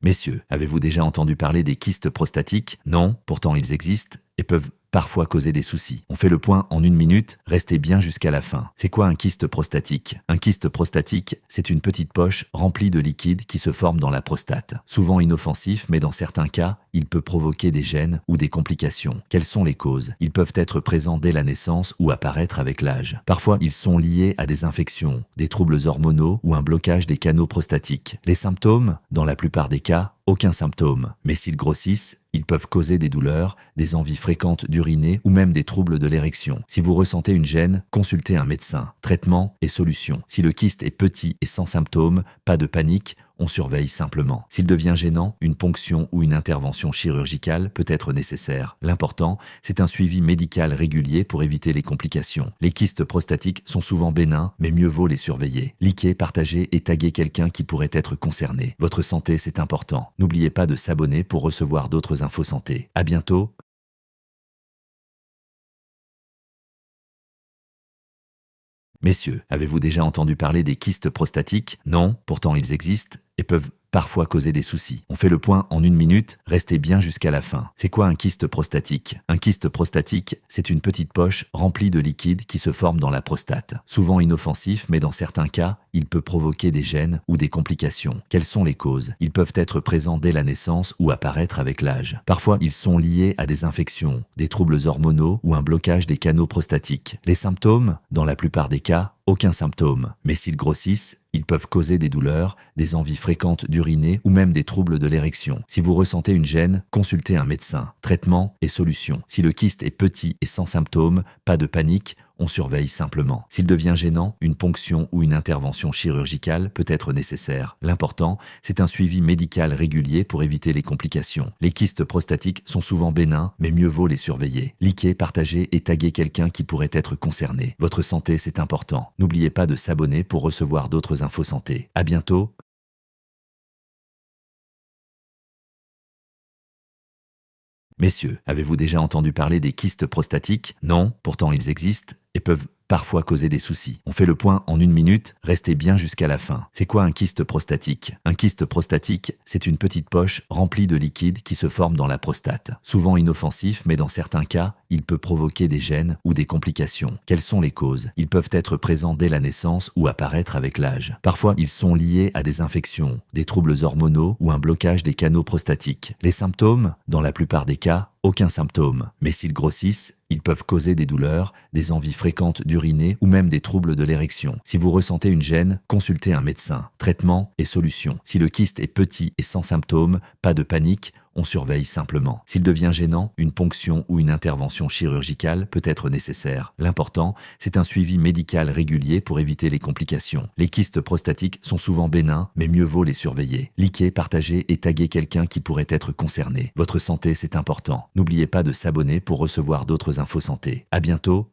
Messieurs, avez-vous déjà entendu parler des kystes prostatiques? Non, pourtant ils existent et peuvent parfois causer des soucis. On fait le point en 1 minute, restez bien jusqu'à la fin. C'est quoi un kyste prostatique? Un kyste prostatique, c'est une petite poche remplie de liquide qui se forme dans la prostate. Souvent inoffensif, mais dans certains cas, il peut provoquer des gènes ou des complications. Quelles sont les causes? Ils peuvent être présents dès la naissance ou apparaître avec l'âge. Parfois, ils sont liés à des infections, des troubles hormonaux ou un blocage des canaux prostatiques. Les symptômes? Dans la plupart des cas, aucun symptôme. Mais s'ils grossissent, ils peuvent causer des douleurs, des envies fréquentes d'uriner ou même des troubles de l'érection. Si vous ressentez une gêne, consultez un médecin. Traitement et solution. Si le kyste est petit et sans symptômes, pas de panique, on surveille simplement. S'il devient gênant, une ponction ou une intervention chirurgicale peut être nécessaire. L'important, c'est un suivi médical régulier pour éviter les complications. Les kystes prostatiques sont souvent bénins, mais mieux vaut les surveiller. Likez, partagez et taguez quelqu'un qui pourrait être concerné. Votre santé, c'est important. N'oubliez pas de s'abonner pour recevoir d'autres infos santé. À bientôt. Messieurs, avez-vous déjà entendu parler des kystes prostatiques? Non, pourtant ils existent et peuvent parfois causer des soucis. On fait le point en 1 minute, restez bien jusqu'à la fin. C'est quoi un kyste prostatique? Un kyste prostatique, c'est une petite poche remplie de liquide qui se forme dans la prostate. Souvent inoffensif, mais dans certains cas, il peut provoquer des gènes ou des complications. Quelles sont les causes? Ils peuvent être présents dès la naissance ou apparaître avec l'âge. Parfois, ils sont liés à des infections, des troubles hormonaux ou un blocage des canaux prostatiques. Les symptômes? Dans la plupart des cas, aucun symptôme. Mais s'ils grossissent, ils peuvent causer des douleurs, des envies fréquentes d'uriner ou même des troubles de l'érection. Si vous ressentez une gêne, consultez un médecin. Traitement et solution. Si le kyste est petit et sans symptômes, pas de panique, on surveille simplement. S'il devient gênant, une ponction ou une intervention chirurgicale peut être nécessaire. L'important, c'est un suivi médical régulier pour éviter les complications. Les kystes prostatiques sont souvent bénins, mais mieux vaut les surveiller. Likez, partagez et taguez quelqu'un qui pourrait être concerné. Votre santé, c'est important. N'oubliez pas de s'abonner pour recevoir d'autres infos santé. À bientôt. Messieurs, avez-vous déjà entendu parler des kystes prostatiques? Non, pourtant ils existent et peuvent parfois causer des soucis. On fait le point en 1 minute, restez bien jusqu'à la fin. C'est quoi un kyste prostatique? Un kyste prostatique, c'est une petite poche remplie de liquide qui se forme dans la prostate. Souvent inoffensif, mais dans certains cas, il peut provoquer des gènes ou des complications. Quelles sont les causes? Ils peuvent être présents dès la naissance ou apparaître avec l'âge. Parfois, ils sont liés à des infections, des troubles hormonaux ou un blocage des canaux prostatiques. Les symptômes? Dans la plupart des cas, aucun symptôme. Mais s'ils grossissent, ils peuvent causer des douleurs, des envies fréquentes d'uriner ou même des troubles de l'érection. Si vous ressentez une gêne, consultez un médecin. Traitement et solution. Si le kyste est petit et sans symptômes, pas de panique, on surveille simplement. S'il devient gênant, une ponction ou une intervention chirurgicale peut être nécessaire. L'important, c'est un suivi médical régulier pour éviter les complications. Les kystes prostatiques sont souvent bénins, mais mieux vaut les surveiller. Likez, partagez et taguez quelqu'un qui pourrait être concerné. Votre santé, c'est important. N'oubliez pas de s'abonner pour recevoir d'autres infos santé. À bientôt.